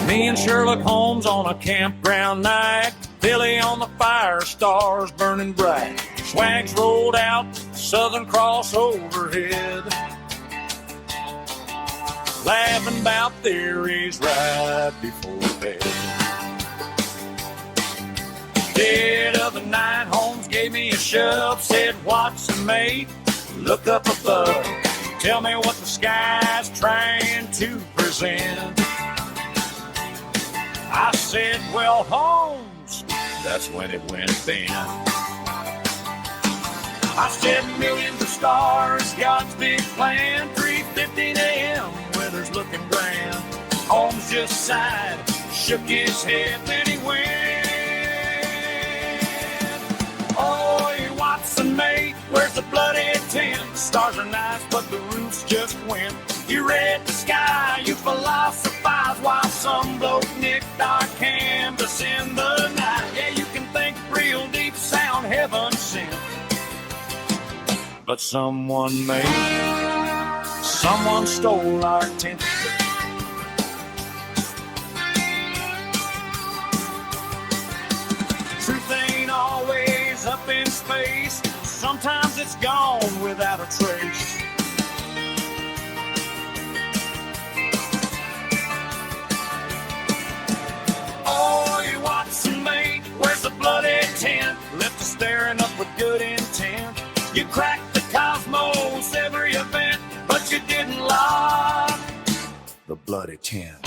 Me and Sherlock Holmes on a campground night. Billy on the fire, stars burning bright. Swags rolled out, Southern Cross overhead. Laughing about theories right before bed. Dead of the night, Holmes gave me a shove. Said, Watson, mate, look up above. Tell me what the sky's trying to present. I said, well, Holmes, that's when it went then. I said, millions of stars, God's big plan. 3:15 a.m., weather's looking grand. Holmes just sighed, shook his head, then he went. Oi, Watson, mate, where's the bloody tent? Stars are nice, but the roof's just went. You read the sky, you philosophize, while some bloke nicked our canvas in the night. Yeah, you can think real deep, sound heaven sent. But someone stole our tent. Truth ain't always up in space. Sometimes it's gone without a trace. Oi, Watson, mate, where's the bloody tent? Left us staring up with good intent. You cracked the cosmos every event, but you didn't lock the bloody tent.